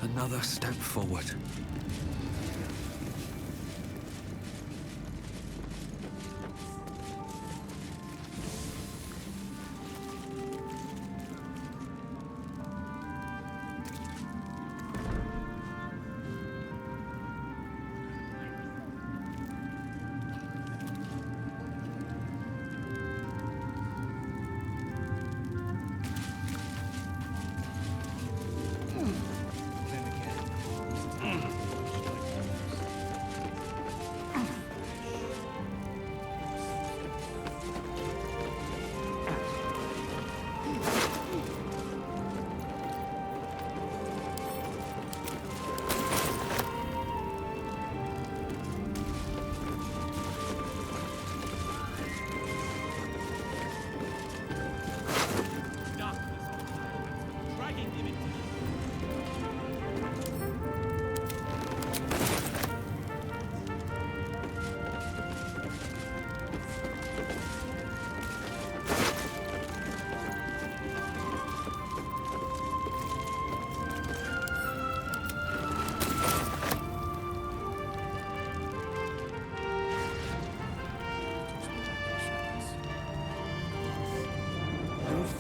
Another step forward.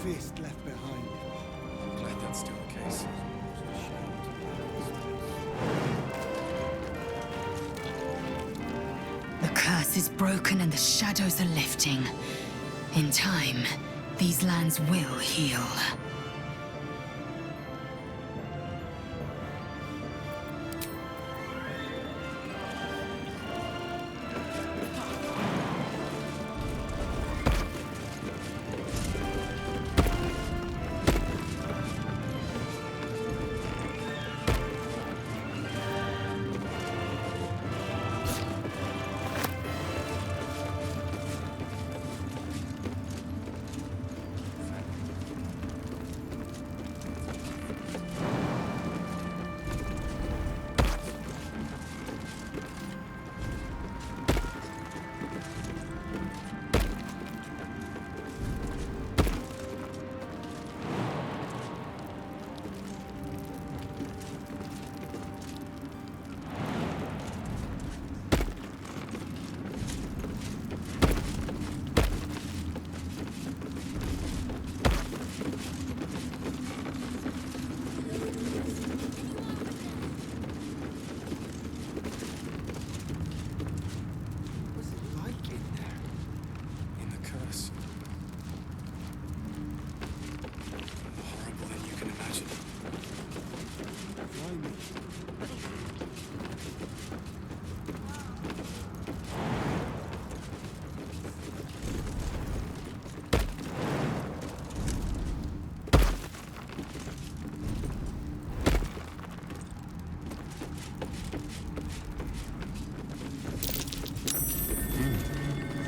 Fist left behind. I'm glad that's still the case. The curse is broken and the shadows are lifting. In time, these lands will heal.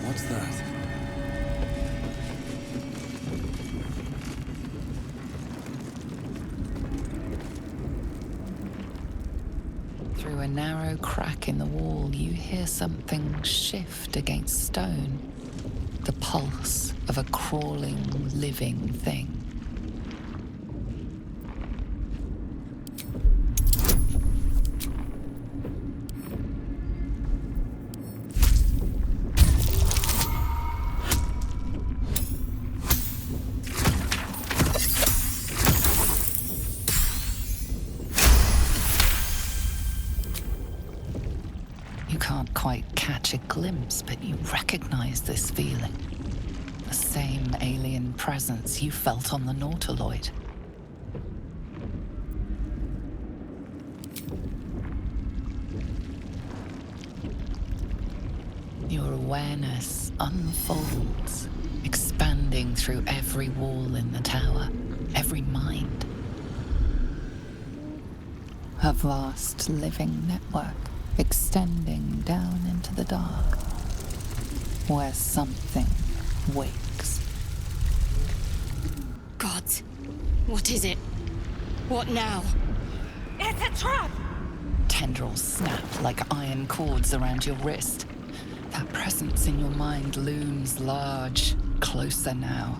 What's that? Through a narrow crack in the wall, you hear something shift against stone. The pulse of a crawling, living thing. Can't quite catch a glimpse, but you recognize this feeling. The same alien presence you felt on the Nautiloid. Your awareness unfolds, expanding through every wall in the tower, every mind. A vast living network extending down into the dark, where something wakes. God, what is it? What now? It's a trap! Tendrils snap like iron cords around your wrist. That presence in your mind looms large, closer now.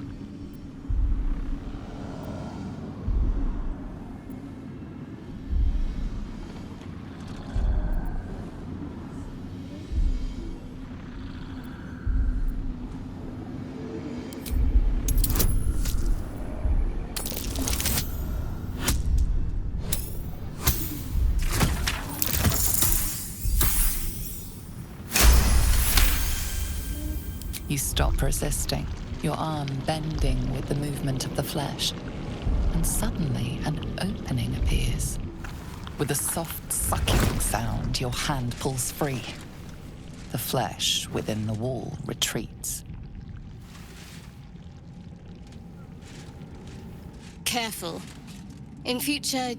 You stop resisting, your arm bending with the movement of the flesh, and suddenly an opening appears. With a soft sucking sound, your hand pulls free. The flesh within the wall retreats. Careful. In future,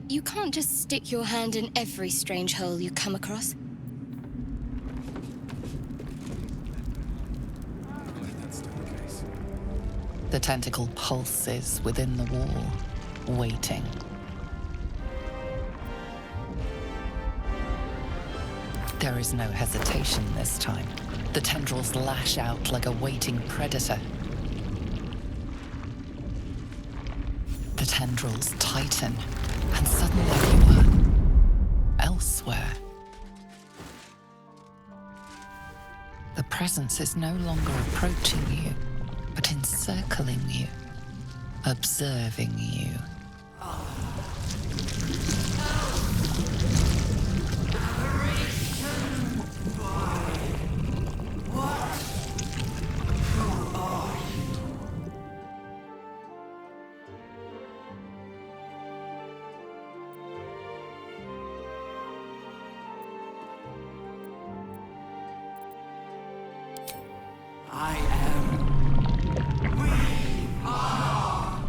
you can't just stick your hand in every strange hole you come across. Glad that's still the case. The tentacle pulses within the wall, waiting. There is no hesitation this time. The tendrils lash out like a waiting predator. The tendrils tighten, and suddenly you are elsewhere. The presence is no longer approaching you, but encircling you, observing you. I am. We are.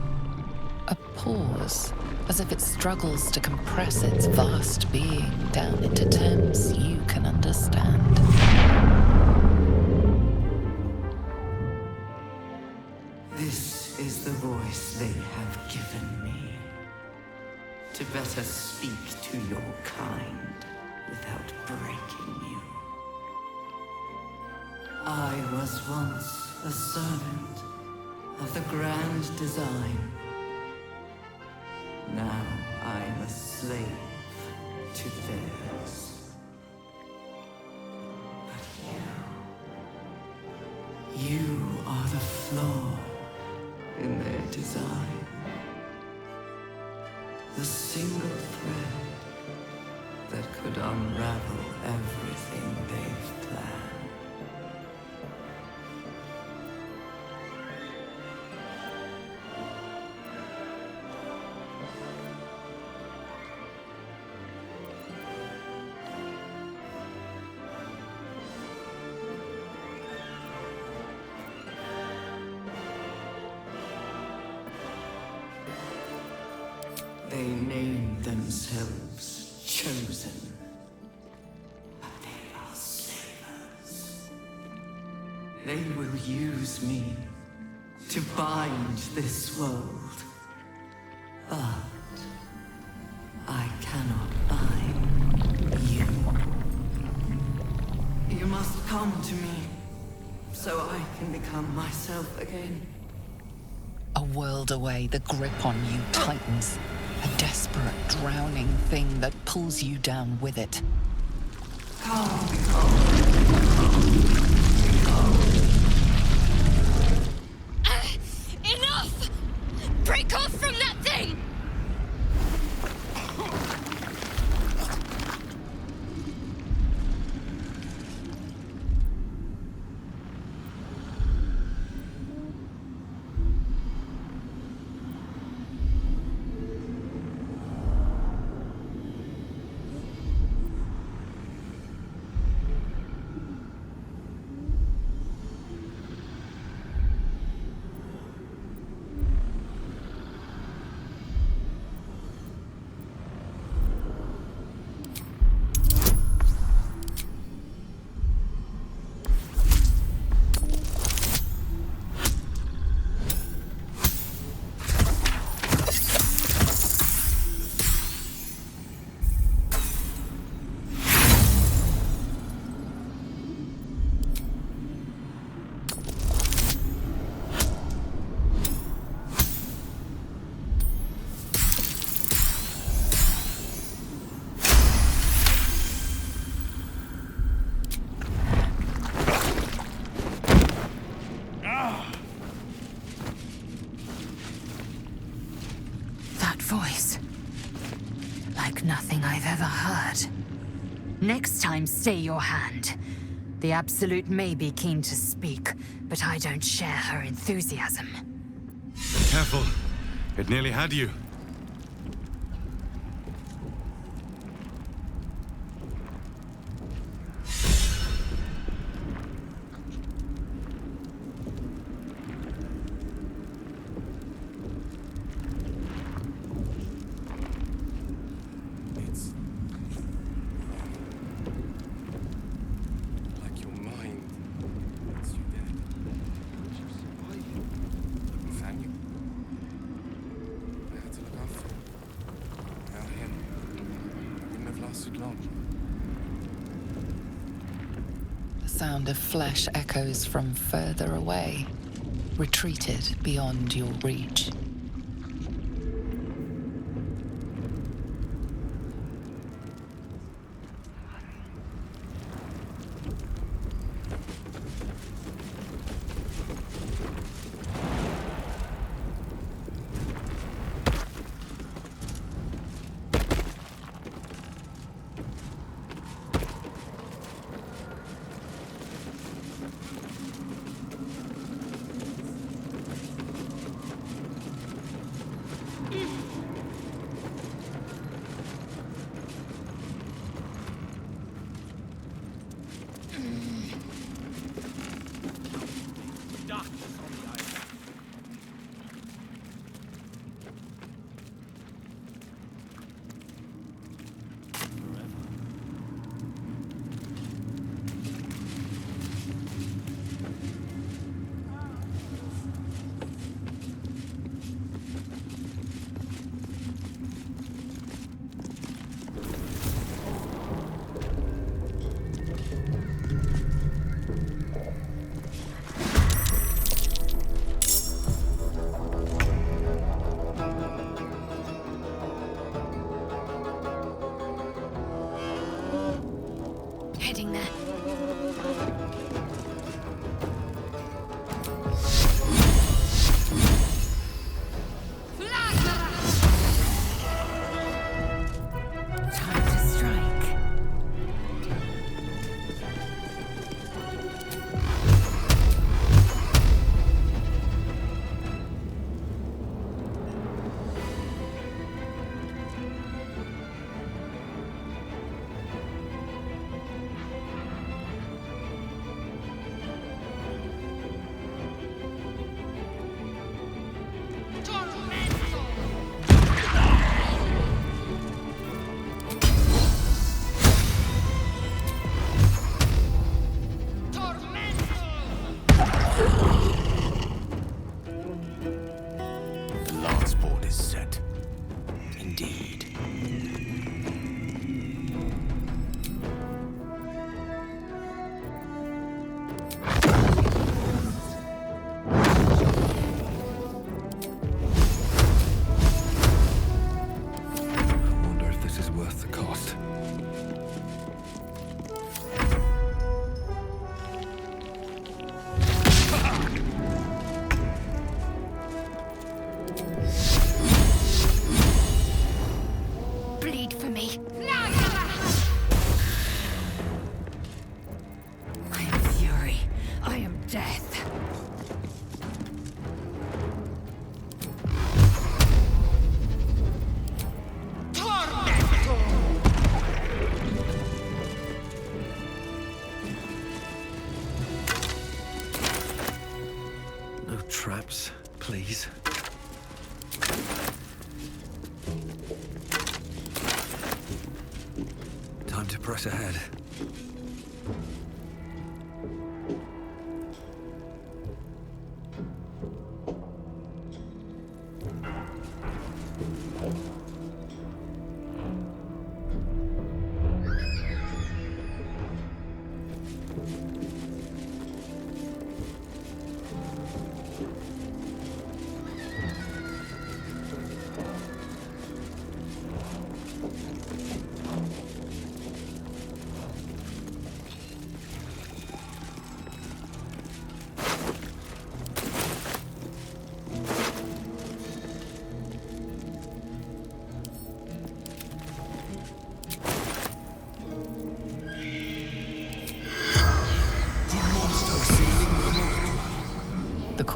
A pause, as if it struggles to compress its vast being down into terms you can understand. This is the voice they have given me. To better speak to your kind without breaking you. I was once a servant of the grand design. Now I'm a slave to theirs. But you are the flaw in their design. The single thread that could unravel everything they've planned. They name themselves chosen, but they are slavers. They will use me to bind this world, but I cannot bind you. You must come to me, so I can become myself again. A world away, the grip on you tightens. A desperate, drowning thing that pulls you down with it. Enough! Break off from that thing! Voice. Like nothing I've ever heard. Next time, stay your hand. The Absolute may be keen to speak, but I don't share her enthusiasm. Be careful. It nearly had you. It's like your mind wants you dead. You survived. We found you. I had to look after him. Without him, I wouldn't have lasted long. The sound of flesh echoes from further away, retreated beyond your reach. Heading there. Time to strike. The last board is set. Indeed. I wonder if this is worth the cost. Bleed for me. I am fury. I am death. No traps, please. Time to press ahead.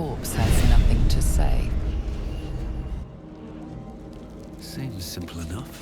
corpse has nothing to say. Seems simple enough.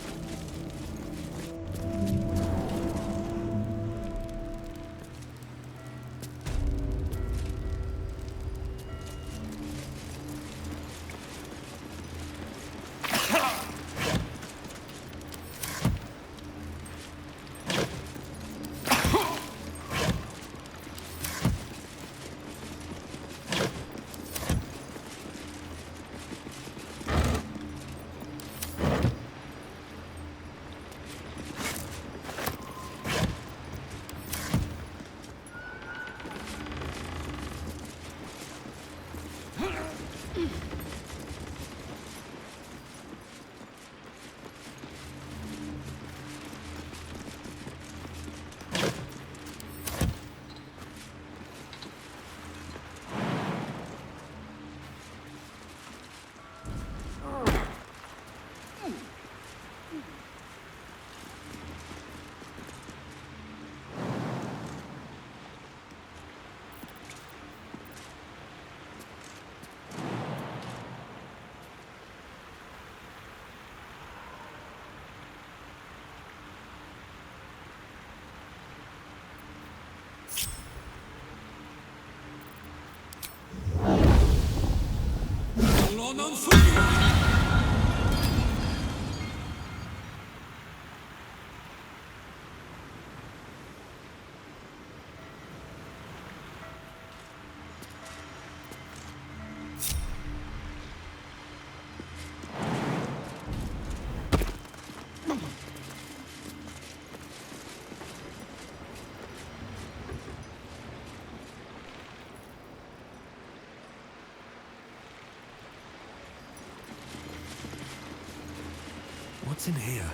What's in here?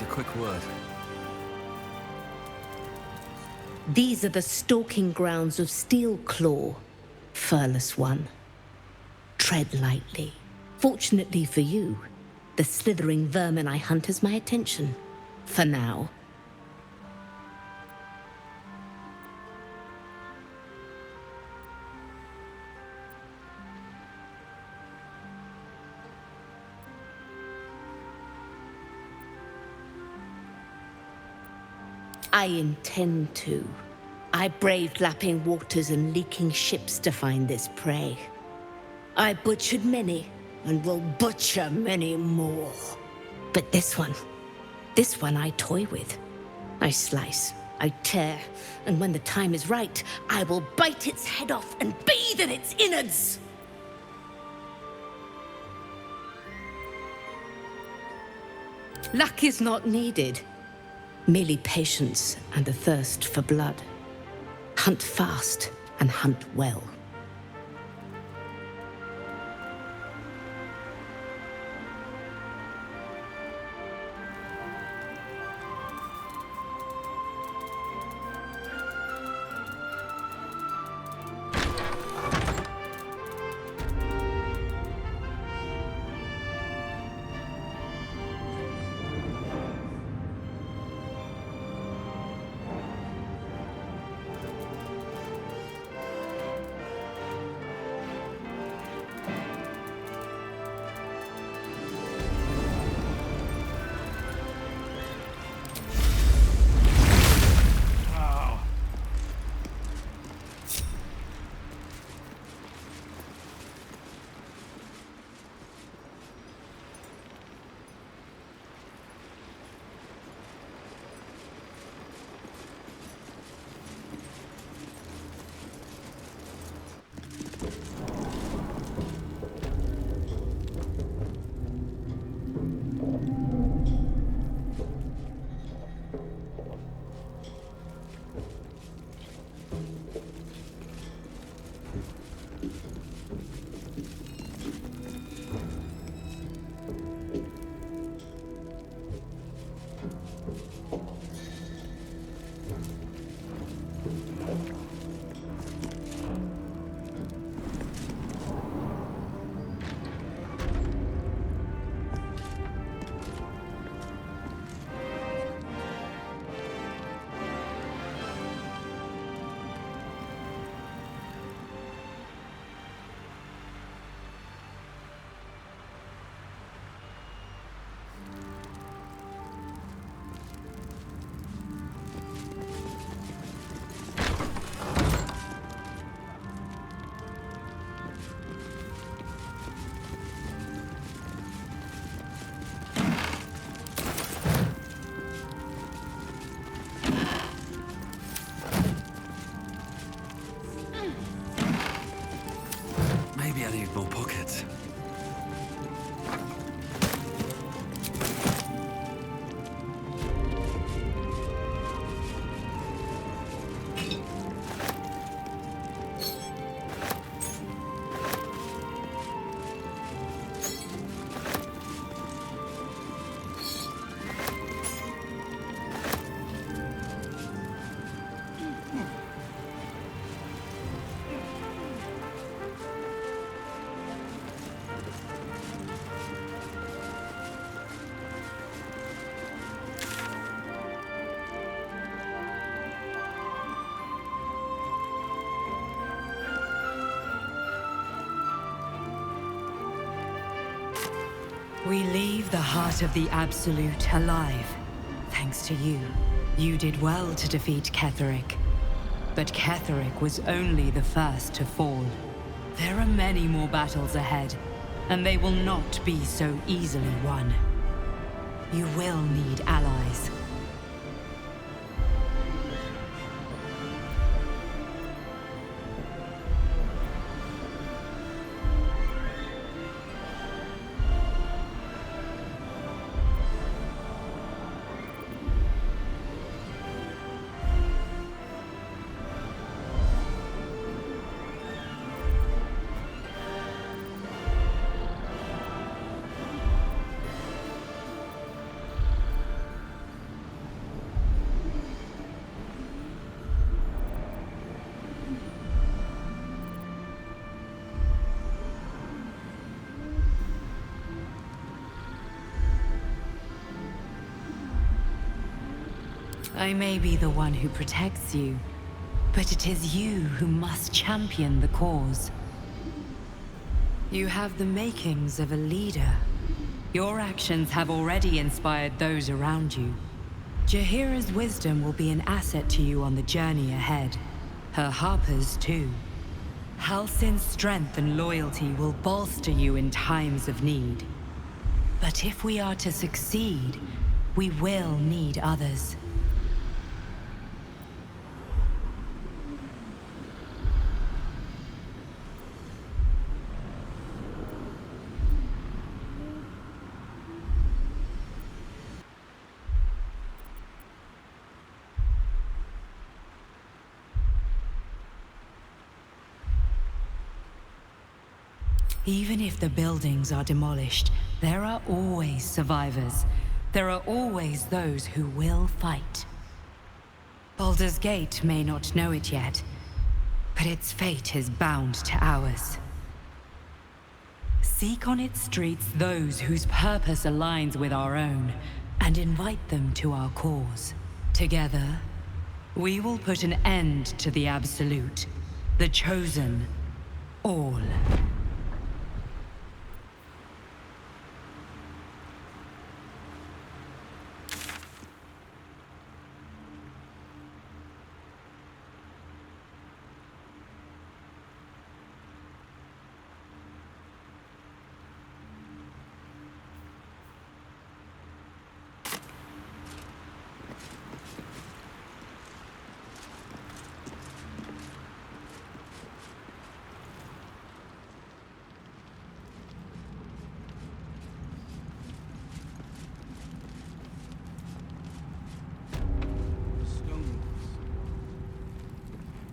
Quick word. These are the stalking grounds of Steelclaw, furless one. Tread lightly. Fortunately for you, the slithering vermin I hunt has my attention. For now. I intend to. I braved lapping waters and leaking ships to find this prey. I butchered many, and will butcher many more. But this one I toy with. I slice, I tear, and when the time is right, I will bite its head off and bathe in its innards! Luck is not needed. Merely patience and a thirst for blood. Hunt fast and hunt well. need more pockets. We leave the heart of the Absolute alive. Thanks to you. You did well to defeat Ketheric. But Ketheric was only the first to fall. There are many more battles ahead, and they will not be so easily won. You will need allies. I may be the one who protects you, but it is you who must champion the cause. You have the makings of a leader. Your actions have already inspired those around you. Jaheira's wisdom will be an asset to you on the journey ahead. Her Harper's too. Halsin's strength and loyalty will bolster you in times of need. But if we are to succeed, we will need others. Even if the buildings are demolished, there are always survivors. There are always those who will fight. Baldur's Gate may not know it yet, but its fate is bound to ours. Seek on its streets those whose purpose aligns with our own, and invite them to our cause. Together, we will put an end to the Absolute, the Chosen, all.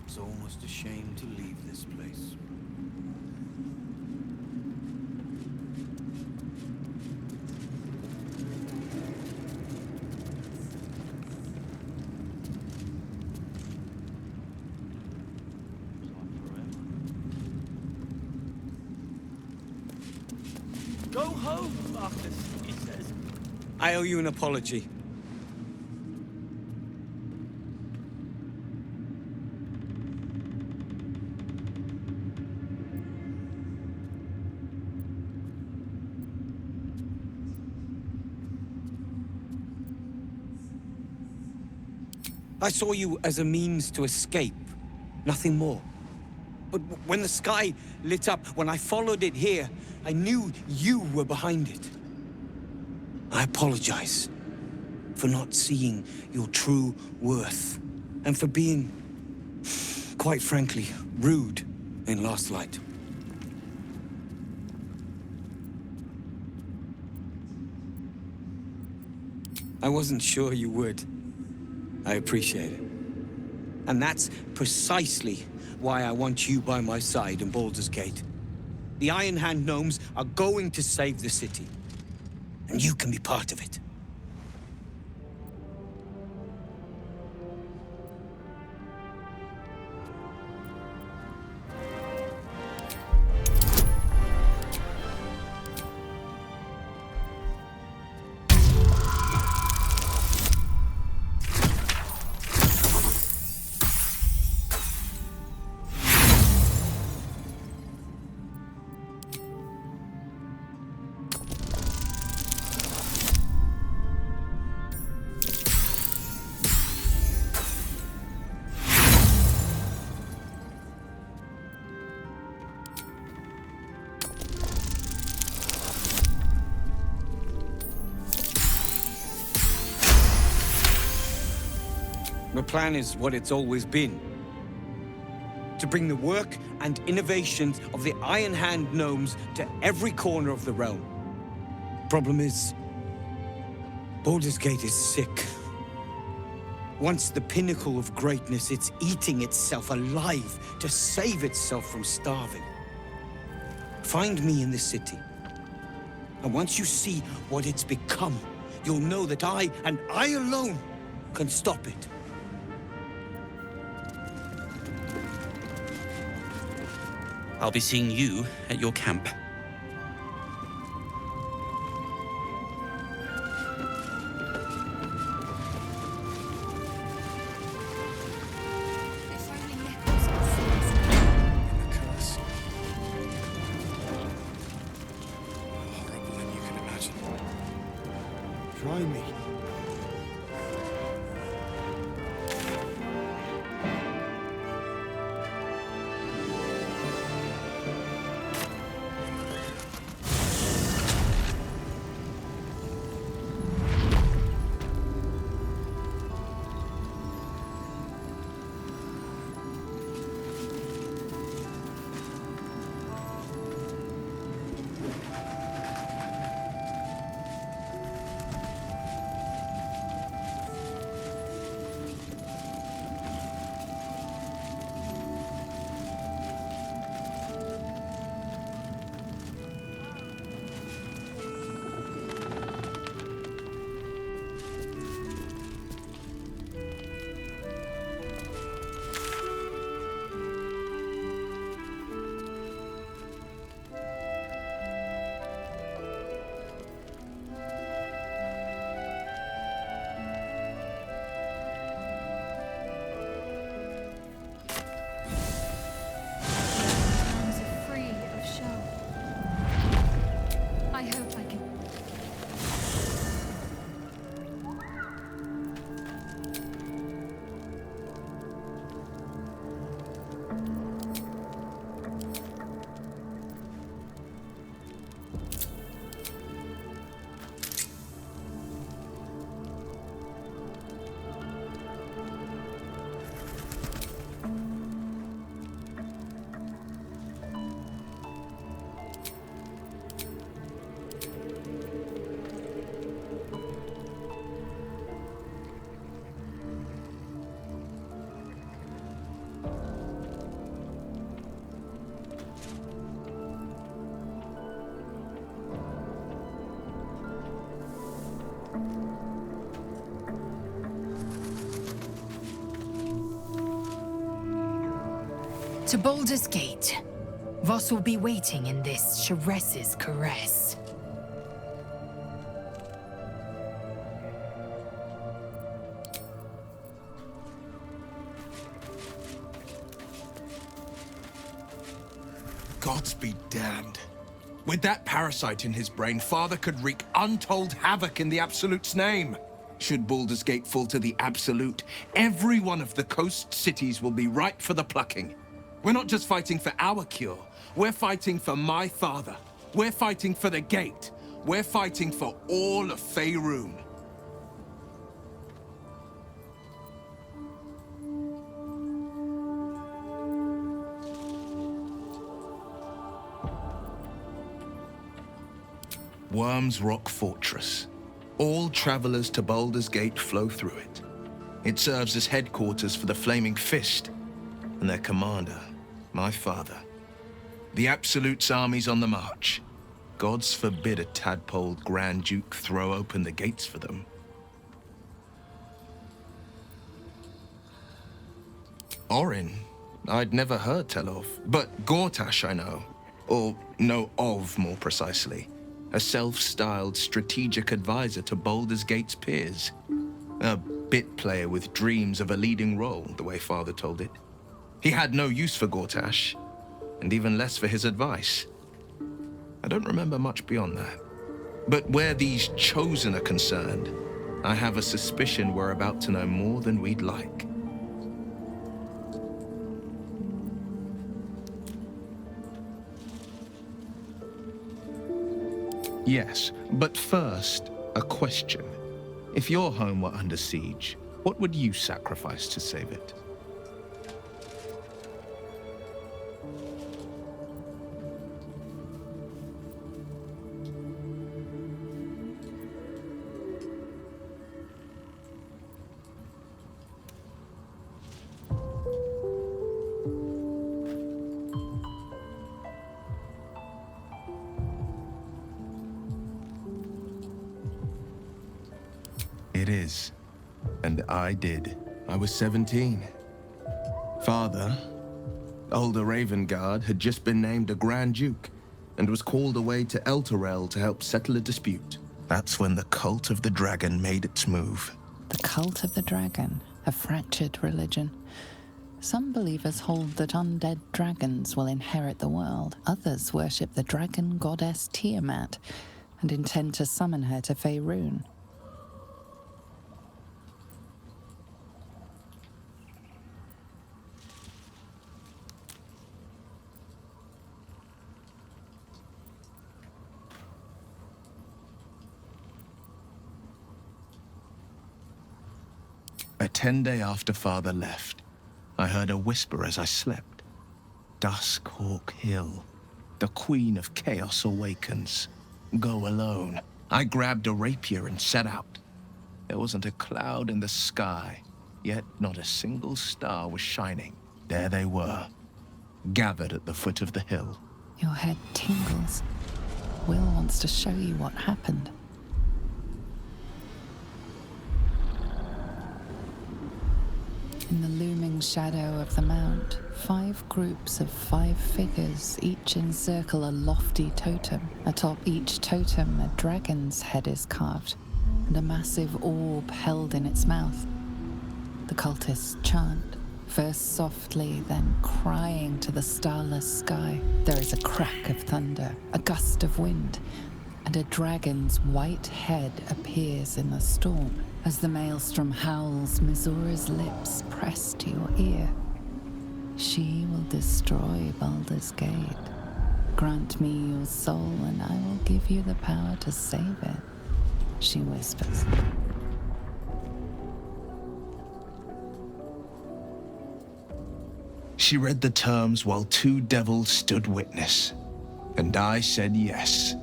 It's almost a shame to leave this place. Go home, Marcus, he says. I owe you an apology. I saw you as a means to escape, nothing more. But when the sky lit up, when I followed it here, I knew you were behind it. I apologize for not seeing your true worth, and for being, quite frankly, rude in Last Light. I wasn't sure you would. I appreciate it. And that's precisely why I want you by my side in Baldur's Gate. The Iron Hand gnomes are going to save the city. And you can be part of it. The plan is what it's always been. To bring the work and innovations of the Iron Hand gnomes to every corner of the realm. Problem is, Baldur's Gate is sick. Once the pinnacle of greatness, it's eating itself alive to save itself from starving. Find me in the city. And once you see what it's become, you'll know that I, and I alone, can stop it. I'll be seeing you at your camp. Horrible than you can imagine. Try me. To Baldur's Gate, Voss will be waiting in this Sharess's caress. Gods be damned. With that parasite in his brain, Father could wreak untold havoc in the Absolute's name. Should Baldur's Gate fall to the Absolute, every one of the coast cities will be ripe for the plucking. We're not just fighting for our cure, we're fighting for my father. We're fighting for the Gate. We're fighting for all of Faerun. Worm's Rock Fortress. All travelers to Baldur's Gate flow through it. It serves as headquarters for the Flaming Fist and their commander, my father. The Absolute's army's on the march. Gods forbid a tadpoled Grand Duke throw open the gates for them. Orin, I'd never heard tell of, but Gortash I know. Or know of, more precisely. A self-styled strategic advisor to Baldur's Gate's peers. A bit player with dreams of a leading role, the way Father told it. He had no use for Gortash, and even less for his advice. I don't remember much beyond that. But where these chosen are concerned, I have a suspicion we're about to know more than we'd like. Yes, but first, a question. If your home were under siege, what would you sacrifice to save it? It is. And I did. I was 17. Father, older Ravengard, had just been named a Grand Duke and was called away to Elturel to help settle a dispute. That's when the cult of the dragon made its move. The cult of the dragon, a fractured religion. Some believers hold that undead dragons will inherit the world. Others worship the dragon goddess Tiamat and intend to summon her to Faerun. A 10-day after Father left, I heard a whisper as I slept. Duskhawk Hill. The Queen of Chaos awakens. Go alone. I grabbed a rapier and set out. There wasn't a cloud in the sky, yet not a single star was shining. There they were, gathered at the foot of the hill. Your head tingles. Will wants to show you what happened. In the looming shadow of the mount, 5 groups of 5 figures each encircle a lofty totem. Atop each totem, a dragon's head is carved, and a massive orb held in its mouth. The cultists chant, first softly, then crying to the starless sky. There is a crack of thunder, a gust of wind, and a dragon's white head appears in the storm. As the maelstrom howls, Mizora's lips press to your ear. She will destroy Baldur's Gate. Grant me your soul, and I will give you the power to save it, she whispers. She read the terms while 2 devils stood witness, and I said yes.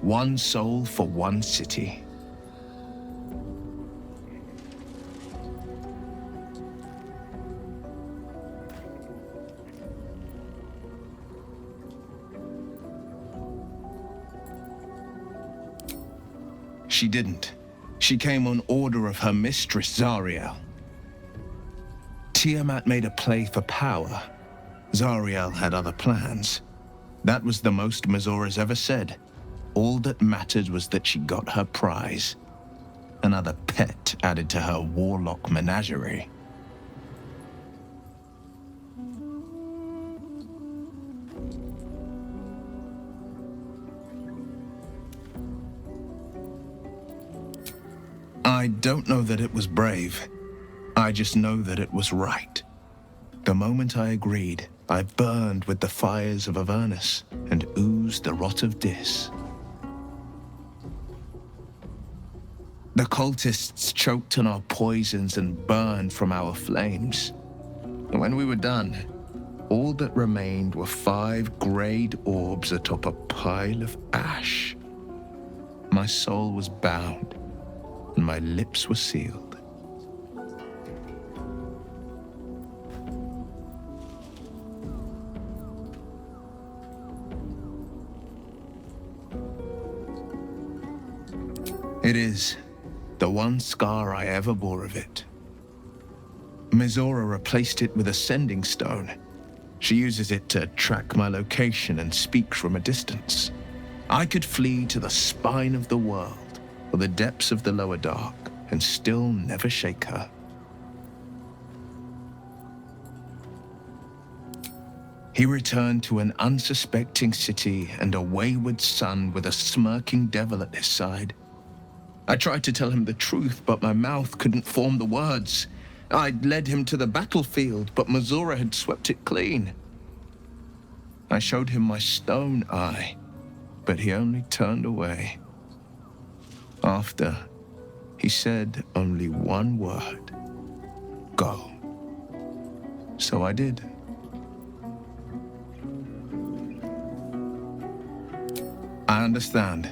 1 soul for 1 city. She didn't. She came on order of her mistress, Zariel. Tiamat made a play for power. Zariel had other plans. That was the most Mizora's ever said. All that mattered was that she got her prize. Another pet added to her warlock menagerie. I don't know that it was brave. I just know that it was right. The moment I agreed, I burned with the fires of Avernus and oozed the rot of Dis. The cultists choked on our poisons and burned from our flames. And when we were done, all that remained were 5 grayed orbs atop a pile of ash. My soul was bound, and my lips were sealed. It is the one scar I ever bore of it. Mizora replaced it with a sending stone. She uses it to track my location and speak from a distance. I could flee to the spine of the world or the depths of the lower dark and still never shake her. He returned to an unsuspecting city and a wayward son with a smirking devil at his side. I tried to tell him the truth, but my mouth couldn't form the words. I'd led him to the battlefield, but Mizora had swept it clean. I showed him my stone eye, but he only turned away. After, he said only one word: go. So I did. I understand.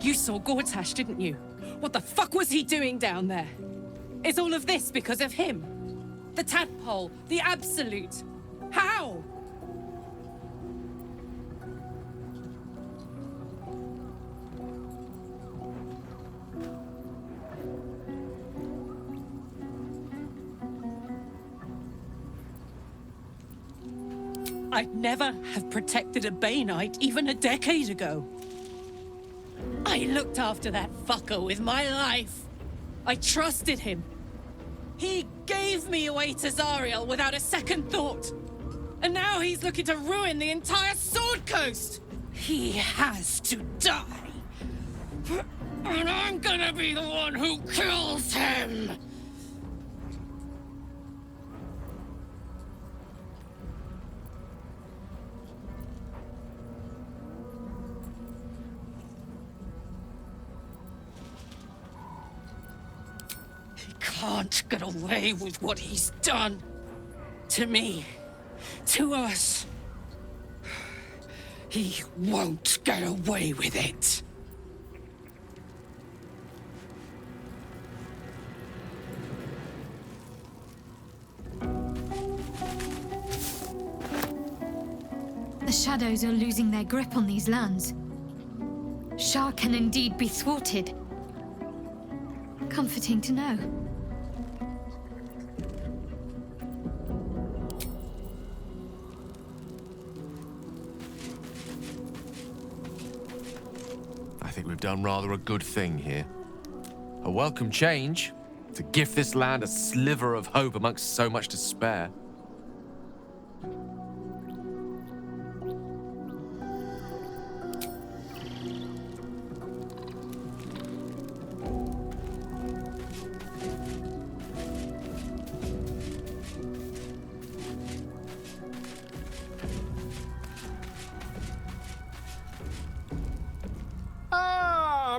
You saw Gortash, didn't you? What the fuck was he doing down there? Is all of this because of him? The tadpole, the absolute. How? I'd never have protected a Bay Knight even a decade ago. I looked after that fucker with my life. I trusted him. He gave me away to Zariel without a second thought. And now he's looking to ruin the entire Sword Coast. He has to die. And I'm gonna be the one who kills him. Can't get away with what he's done. To me. To us. He won't get away with it. The shadows are losing their grip on these lands. Shah can indeed be thwarted. Comforting to know. I think we've done rather a good thing here. A welcome change to gift this land a sliver of hope amongst so much despair.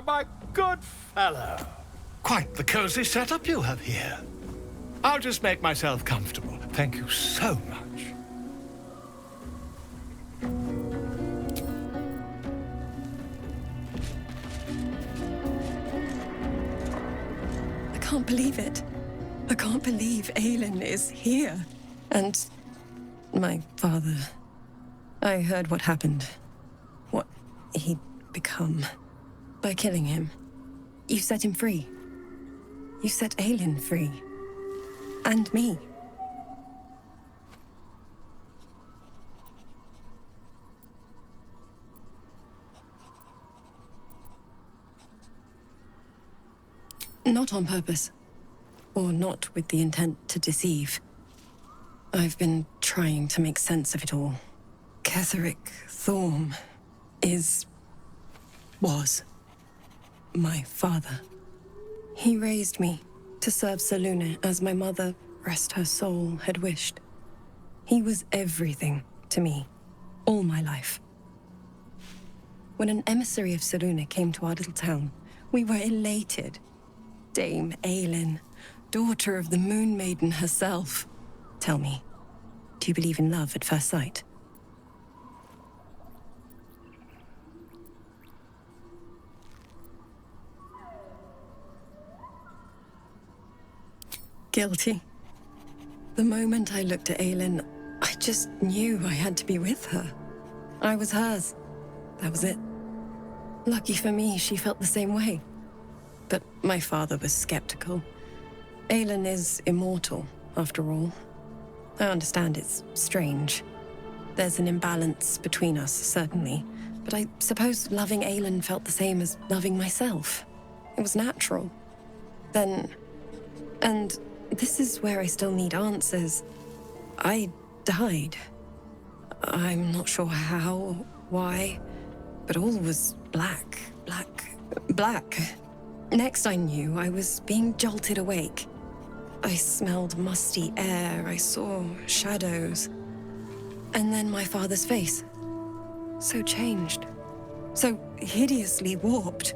My good fellow. Quite the cozy setup you have here. I'll just make myself comfortable. Thank you so much. I can't believe it. I can't believe Aelin is here. And my father. I heard what happened. What he'd become. By killing him, you set him free. You set Aelin free. And me. Not on purpose. Or not with the intent to deceive. I've been trying to make sense of it all. Ketheric Thorm was my father. He raised me to serve Selûne as my mother, rest her soul, had wished. He was everything to me, all my life. When an emissary of Selûne came to our little town, we were elated. Dame Aelin, daughter of the Moon Maiden herself. Tell me, do you believe in love at first sight? Guilty. The moment I looked at Aelin, I just knew I had to be with her. I was hers. That was it. Lucky for me, she felt the same way. But my father was skeptical. Aelin is immortal, after all. I understand it's strange. There's an imbalance between us, certainly. But I suppose loving Aelin felt the same as loving myself. It was natural. Then... and this is where I still need answers. I died. I'm not sure how, why, but all was black. Next I knew, I was being jolted awake. I smelled musty air, I saw shadows. And then my father's face. So changed. So hideously warped.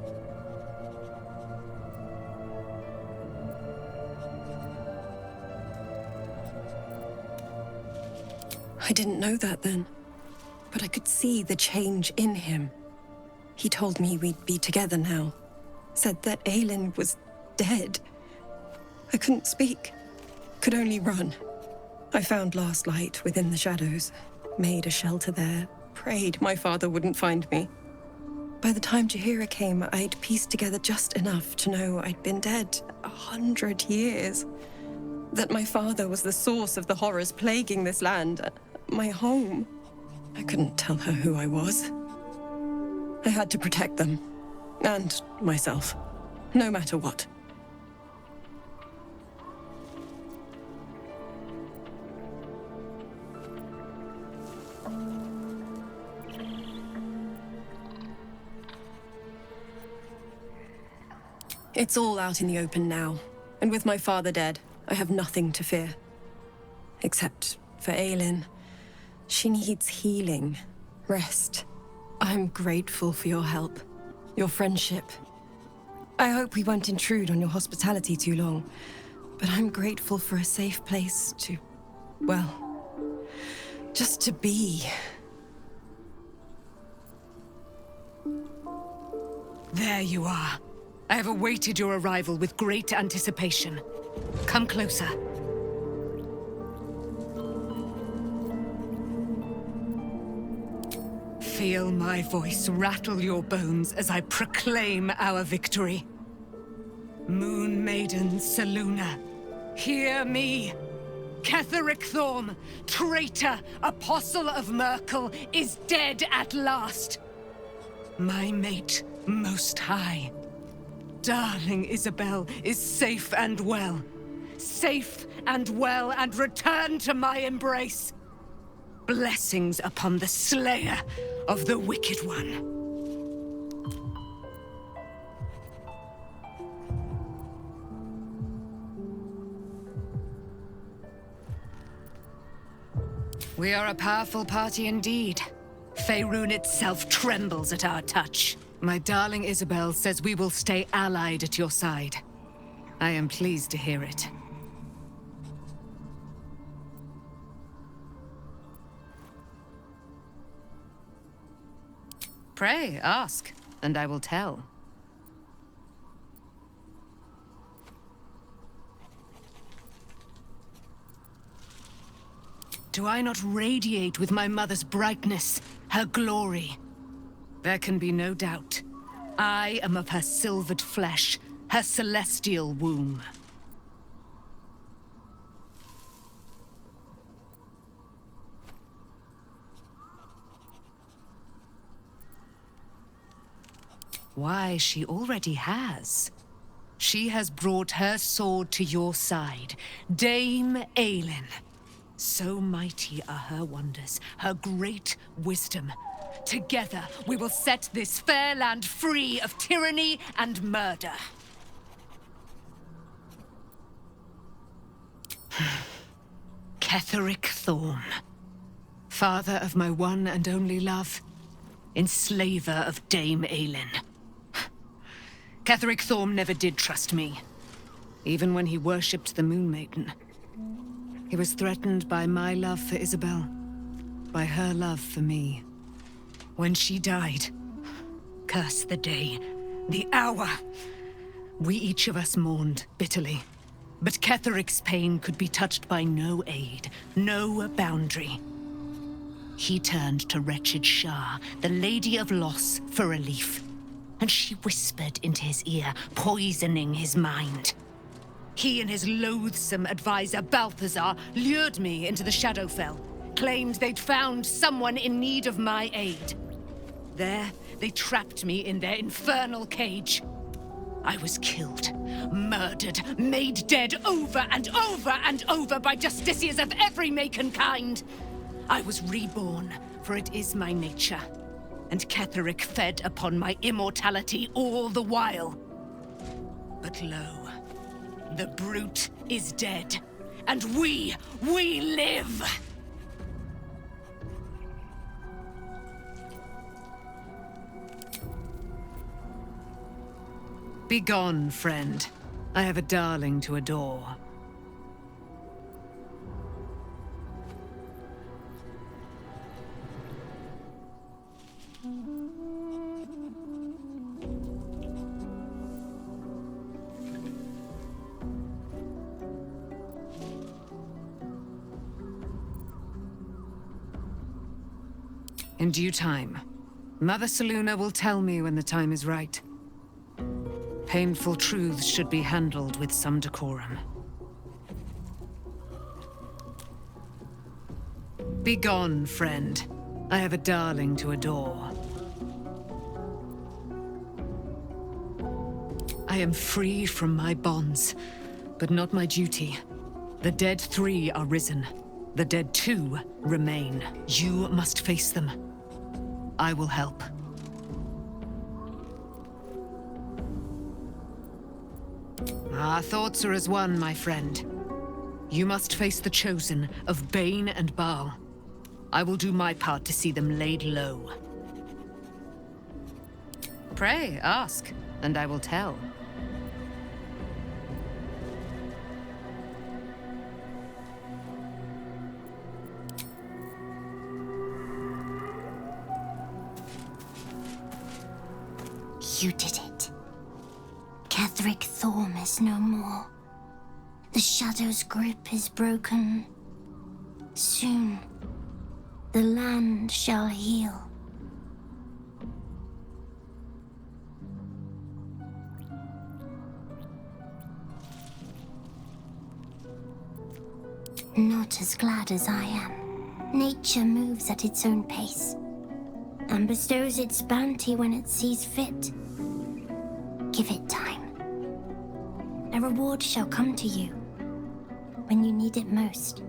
I didn't know that then, but I could see the change in him. He told me we'd be together now, said that Aelin was dead. I couldn't speak, could only run. I found last light within the shadows, made a shelter there, prayed my father wouldn't find me. By the time Jaheira came, I'd pieced together just enough to know I'd been dead 100 years. That my father was the source of the horrors plaguing this land. My home. I couldn't tell her who I was. I had to protect them. And myself. No matter what. It's all out in the open now. And with my father dead, I have nothing to fear. Except for Aelin. She needs healing, rest. I'm grateful for your help, your friendship. I hope we won't intrude on your hospitality too long, but I'm grateful for a safe place to, well, just to be. There you are. I have awaited your arrival with great anticipation. Come closer. Feel my voice rattle your bones as I proclaim our victory. Moon Maiden Selûne, hear me. Ketheric Thorm, traitor, apostle of Merkel, is dead at last. My mate, Most High. Darling Isabel is safe and well. Safe and well, and return to my embrace. Blessings upon the slayer of the Wicked One. We are a powerful party indeed. Faerun itself trembles at our touch. My darling Isabel says we will stay allied at your side. I am pleased to hear it. Pray, ask, and I will tell. Do I not radiate with my mother's brightness, her glory? There can be no doubt. I am of her silvered flesh, her celestial womb. Why, she already has. She has brought her sword to your side, Dame Aelin. So mighty are her wonders, her great wisdom. Together, we will set this fair land free of tyranny and murder. Ketheric Thorm, father of my one and only love, enslaver of Dame Aelin. Ketheric Thorm never did trust me. even when he worshipped the Moon Maiden. He was threatened by my love for Isabel, by her love for me. When she died, curse the day, the hour, we each of us mourned bitterly. But Ketheric's pain could be touched by no aid, no boundary. He turned to wretched Shah, the Lady of Loss, for relief. And she whispered into his ear, poisoning his mind. He and his loathsome advisor, Balthazar, lured me into the Shadowfell, claimed they'd found someone in need of my aid. There, they trapped me in their infernal cage. I was killed, murdered, made dead over and over and over by justiciars of every make and kind. I was reborn, for it is my nature. And Ketheric fed upon my immortality all the while. But lo, the brute is dead, and we live! Begone, friend. I have a darling to adore. In due time, Mother Selûne will tell me when the time is right. Painful truths should be handled with some decorum. Begone, friend. I have a darling to adore. I am free from my bonds, but not my duty. The dead 3 are risen. The dead 2 remain. You must face them. I will help. Our thoughts are as one, my friend. You must face the chosen of Bane and Baal. I will do my part to see them laid low. Pray, ask, and I will tell. You did it. Ketheric Thorm is no more. The Shadow's grip is broken. Soon, the land shall heal. Not as glad as I am. Nature moves at its own pace, and bestows its bounty when it sees fit. Give it time. A reward shall come to you when you need it most.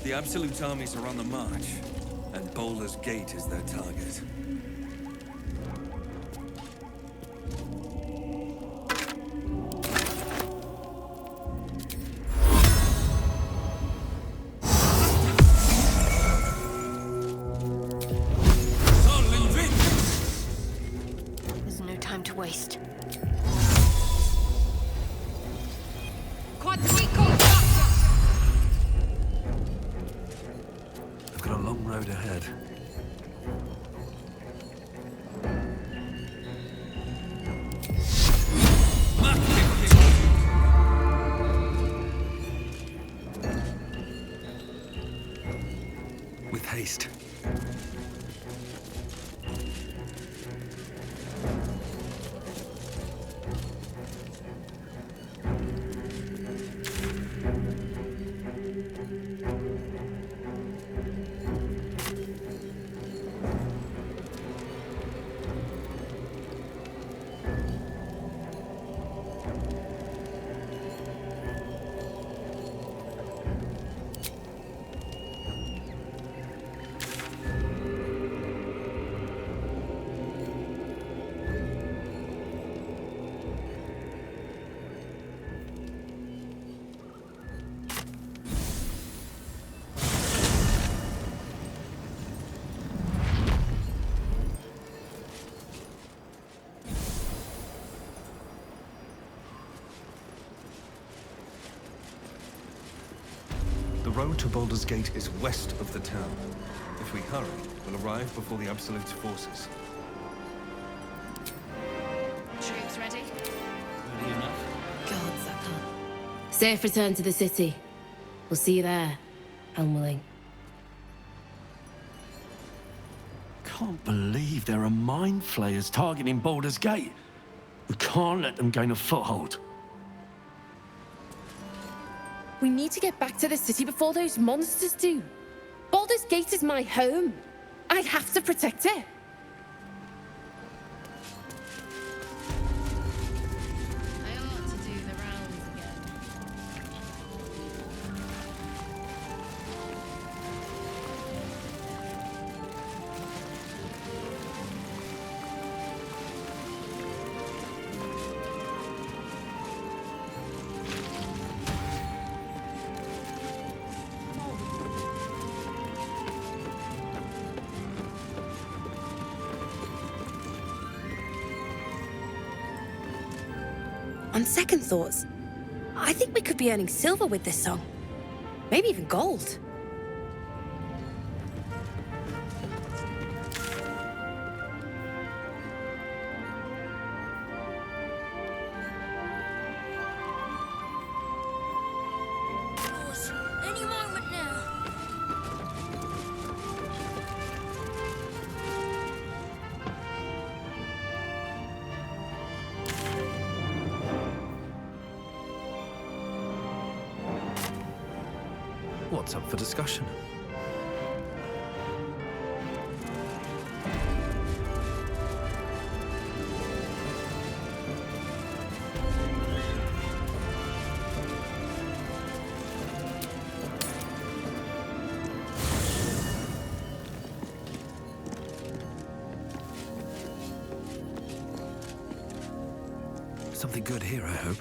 The Absolute armies are on the march, and Baldur's Gate is their target. There's no time to waste. I've got a long road ahead. With haste. The road to Baldur's Gate is west of the town. If we hurry, we'll arrive before the Absolute's forces. Troops ready? Ready enough? Gods, I can't. Safe return to the city. We'll see you there, Elmerling. Can't believe there are mind flayers targeting Baldur's Gate. We can't let them gain a foothold. We need to get back to the city before those monsters do. Baldur's Gate is my home. I have to protect it. I ought to do the rounds again. On second thoughts, I think we could be earning silver with this song. Maybe even gold. Any moment now. What's up for discussion? Something good here, I hope.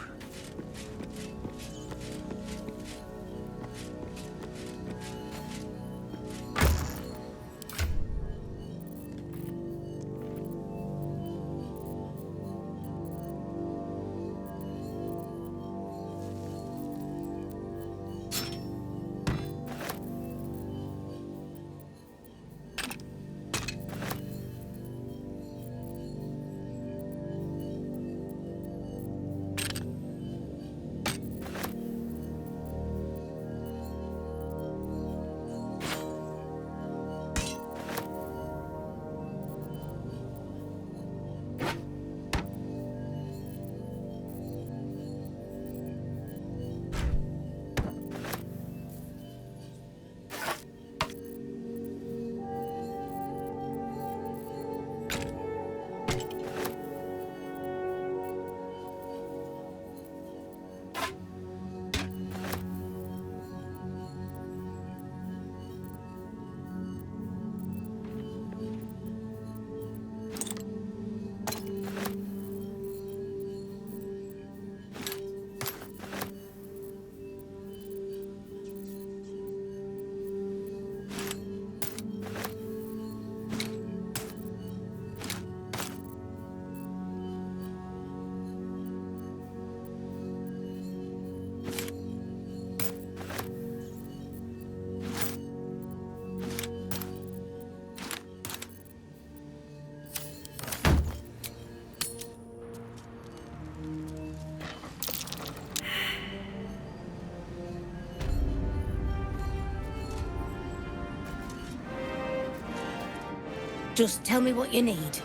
Just tell me what you need.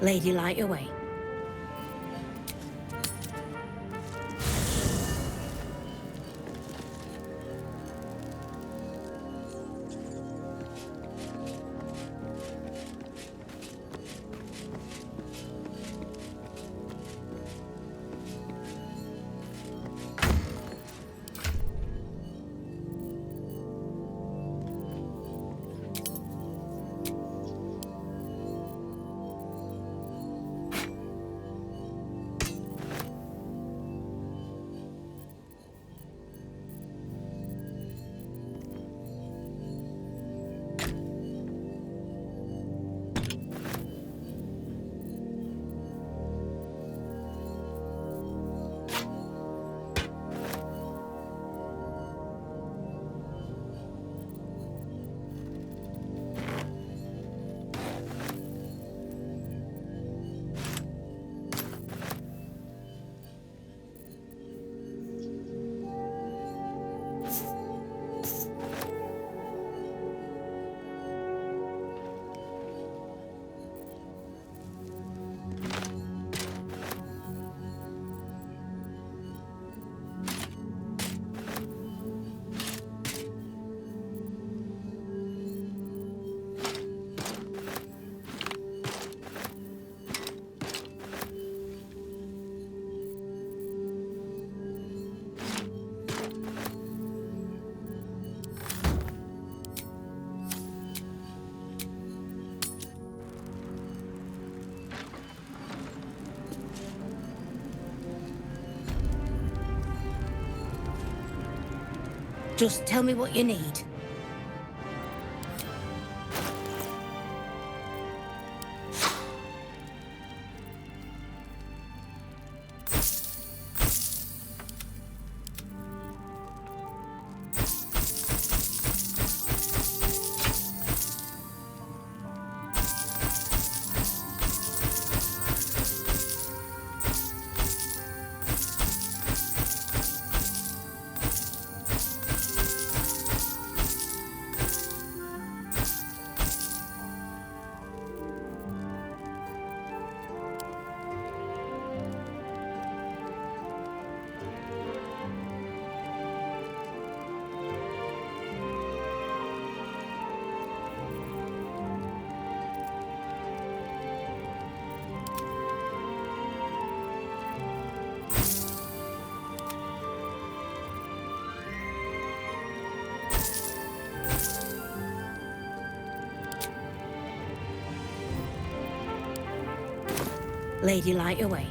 Lady, light your way. Just tell me what you need. Lady, light your way.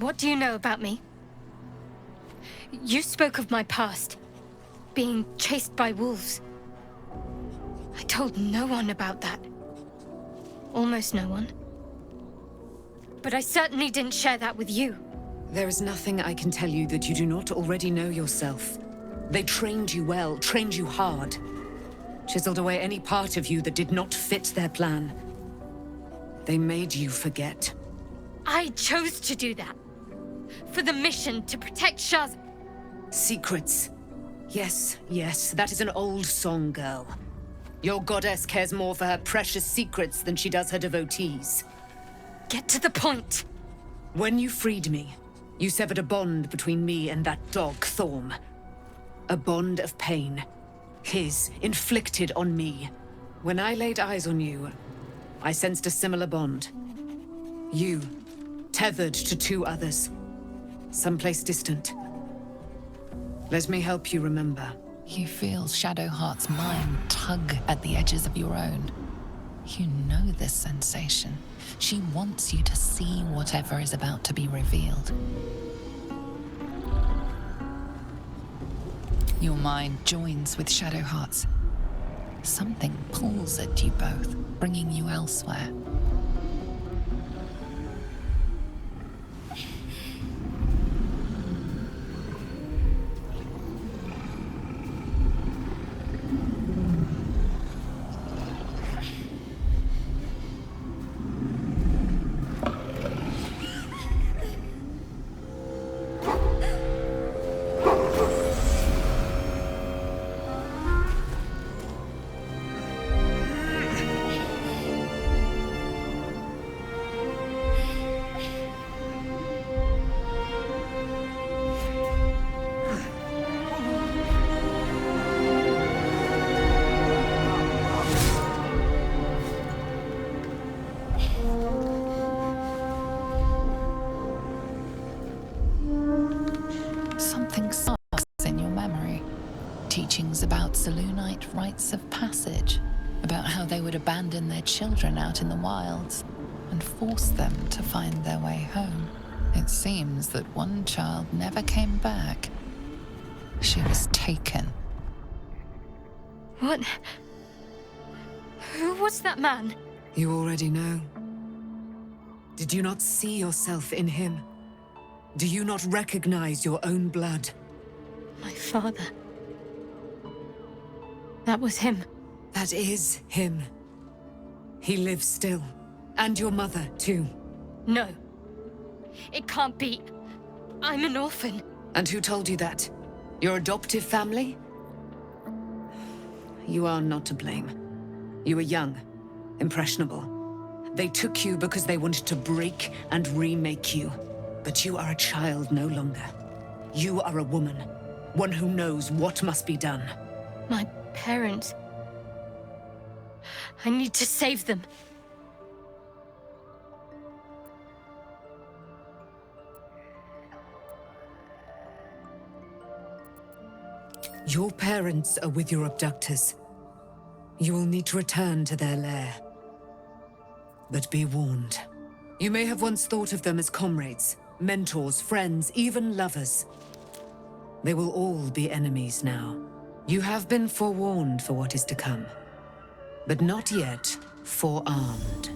What do you know about me? You spoke of my past, being chased by wolves. I told no one about that. Almost no one. But I certainly didn't share that with you. There is nothing I can tell you that you do not already know yourself. They trained you well, trained you hard. Chiseled away any part of you that did not fit their plan. They made you forget. I chose to do that. For the mission to protect Shah's... Secrets. Yes, yes, that is an old song, girl. Your goddess cares more for her precious secrets than she does her devotees. Get to the point. When you freed me, you severed a bond between me and that dog, Thorm. A bond of pain. His, inflicted on me. When I laid eyes on you, I sensed a similar bond. You, tethered to two others. Someplace distant. Let me help you remember. You feel Shadowheart's mind tug at the edges of your own. You know this sensation. She wants you to see whatever is about to be revealed. Your mind joins with Shadowheart's. Something pulls at you both, bringing you elsewhere. Rites of passage, about how they would abandon their children out in the wilds and force them to find their way home. It seems that one child never came back. She was taken. What? Who was that man? You already know. Did you not see yourself in him? Do you not recognize your own blood? My father. That was him. That is him. He lives still. And your mother, too. No. It can't be. I'm an orphan. And who told you that? Your adoptive family? You are not to blame. You were young, impressionable. They took you because they wanted to break and remake you. But you are a child no longer. You are a woman. One who knows what must be done. My parents. I need to save them. Your parents are with your abductors. You will need to return to their lair. But be warned. You may have once thought of them as comrades, mentors, friends, even lovers. They will all be enemies now. You have been forewarned for what is to come, but not yet forearmed.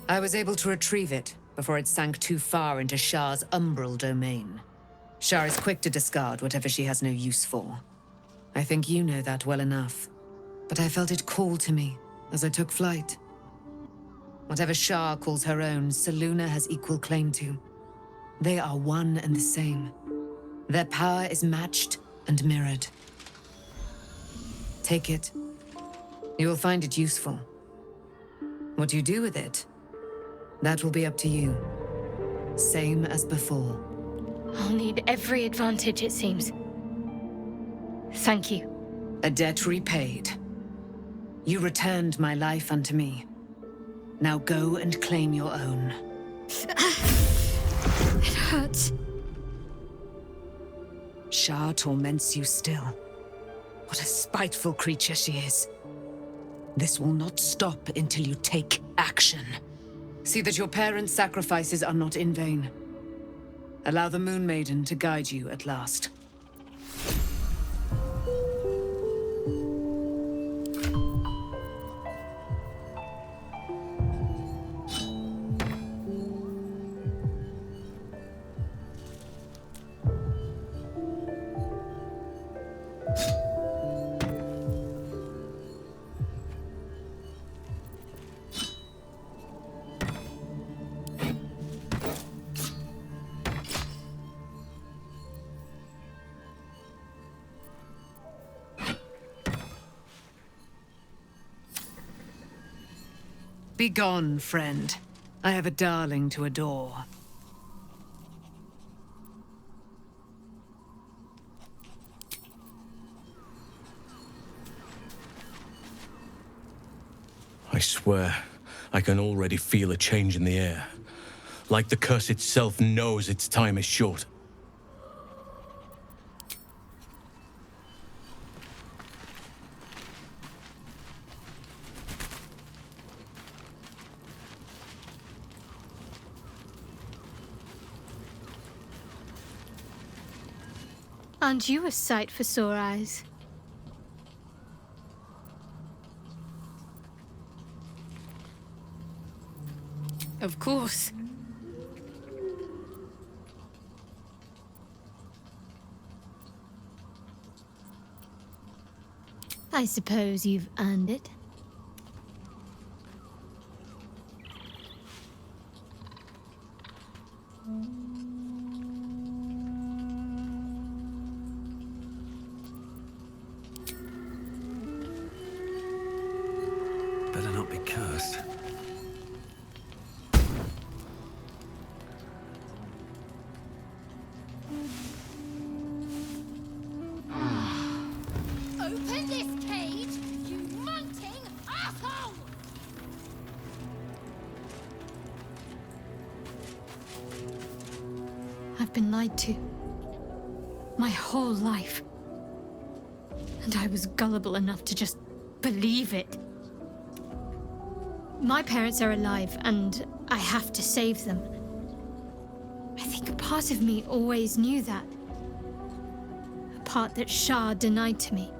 I was able to retrieve it before it sank too far into Shah's umbral domain. Shah is quick to discard whatever she has no use for. I think you know that well enough. But I felt it call to me as I took flight. Whatever Shah calls her own, Selûne has equal claim to. They are one and the same. Their power is matched and mirrored. Take it. You will find it useful. What you do with it, that will be up to you. Same as before. I'll need every advantage, it seems. Thank you. A debt repaid. You returned my life unto me. Now go and claim your own. It hurts. Shar torments you still. What a spiteful creature she is. This will not stop until you take action. See that your parents' sacrifices are not in vain. Allow the Moon Maiden to guide you at last. Begone, friend. I have a darling to adore. I swear, I can already feel a change in the air. Like the curse itself knows its time is short. Aren't you a sight for sore eyes? Of course. I suppose you've earned it. Better not be cursed. Open this cage, you munting asshole! I've been lied to. My whole life. And I was gullible enough to just believe it. My parents are alive, and I have to save them. I think a part of me always knew that. A part that Shar denied to me.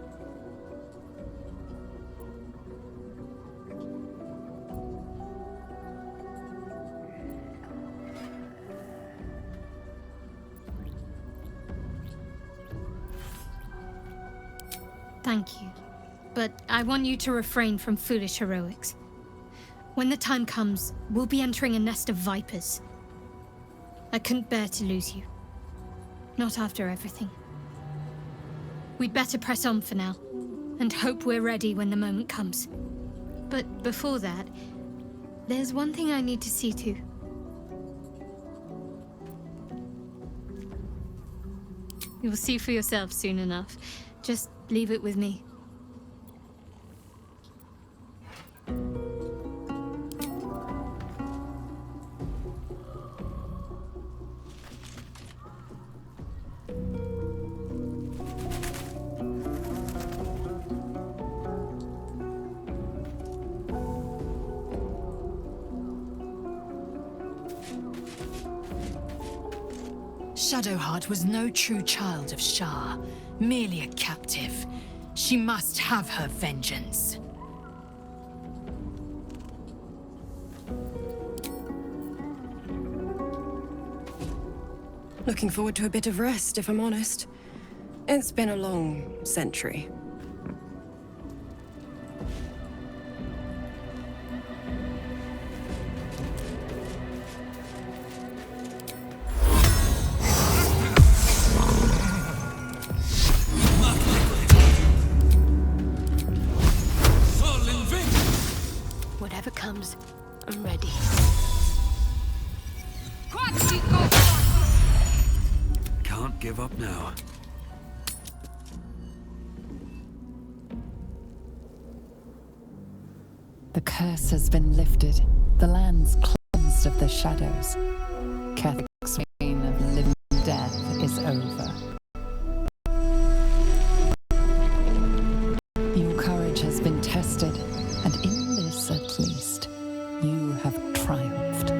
Thank you. But I want you to refrain from foolish heroics. When the time comes, we'll be entering a nest of vipers. I couldn't bear to lose you. Not after everything. We'd better press on for now, and hope we're ready when the moment comes. But before that, there's one thing I need to see to. You'll see for yourself soon enough. Just leave it with me. Shadowheart was no true child of Shar, merely a captive. She must have her vengeance. Looking forward to a bit of rest, if I'm honest. It's been a long century. Whatever comes, I'm ready. Can't give up now. The curse has been lifted. The land's cleansed of the shadows. Catheric's reign of living death is over. Your courage has been tested, and in this at least, you have triumphed.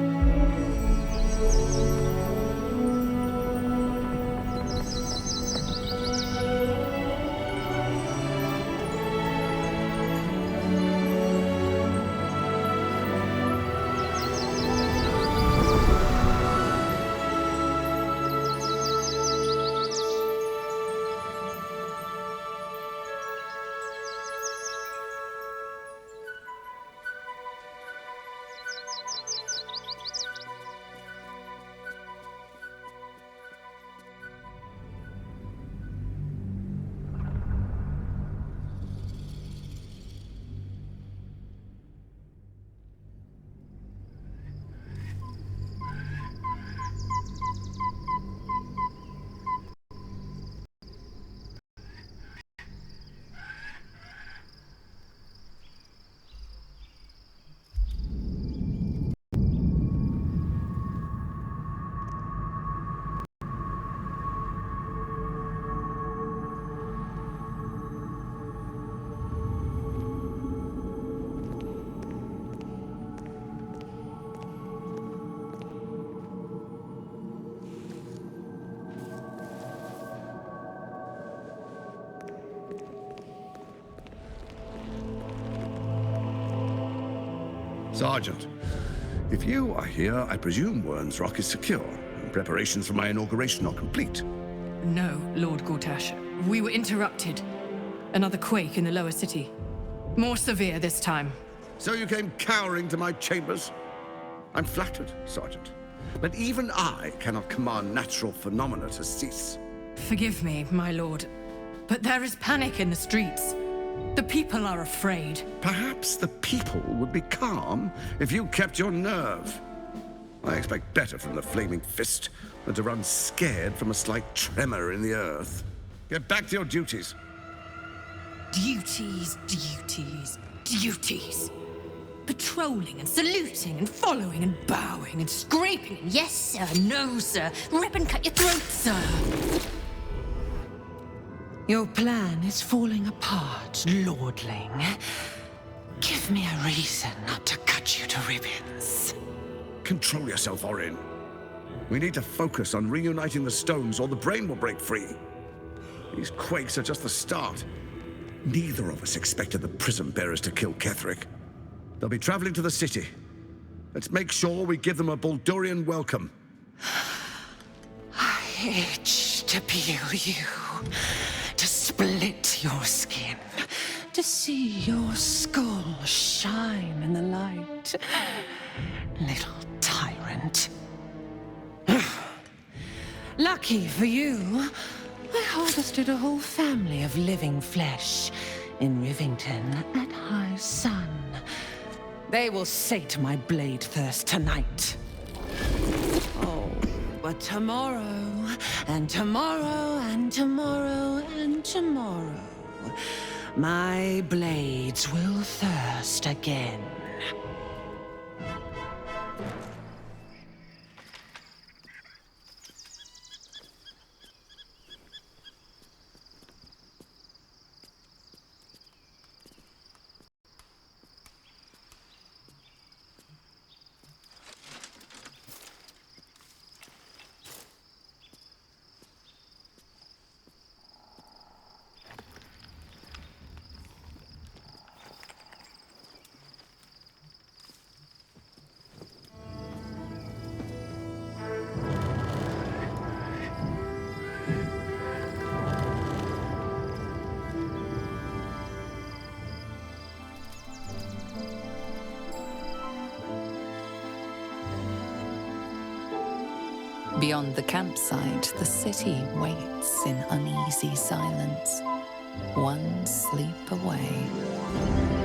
Sergeant, if you are here, I presume Wern's Rock is secure, and preparations for my inauguration are complete. No, Lord Gortash. We were interrupted. Another quake in the lower city. More severe this time. So you came cowering to my chambers? I'm flattered, Sergeant. But even I cannot command natural phenomena to cease. Forgive me, my lord, but there is panic in the streets. The people are afraid. Perhaps the people would be calm if you kept your nerve. I expect better from the Flaming Fist than to run scared from a slight tremor in the earth. Get back to your duties. Duties, duties, duties. Patrolling and saluting and following and bowing and scraping and yes sir, no sir, rip and cut your throat, sir. Your plan is falling apart, lordling. Give me a reason not to cut you to ribbons. Control yourself, Orin. We need to focus on reuniting the stones or the brain will break free. These quakes are just the start. Neither of us expected the Prism Bearers to kill Ketheric. They'll be traveling to the city. Let's make sure we give them a Baldurian welcome. I itch to peel you, to split your skin, to see your skull shine in the light. Little tyrant. Lucky for you, I harvested a whole family of living flesh in Rivington at high sun. They will sate my blade thirst tonight. Oh, but tomorrow, and tomorrow, and tomorrow, and tomorrow, my blades will thirst again. Beyond the campsite, the city waits in uneasy silence, one sleep away.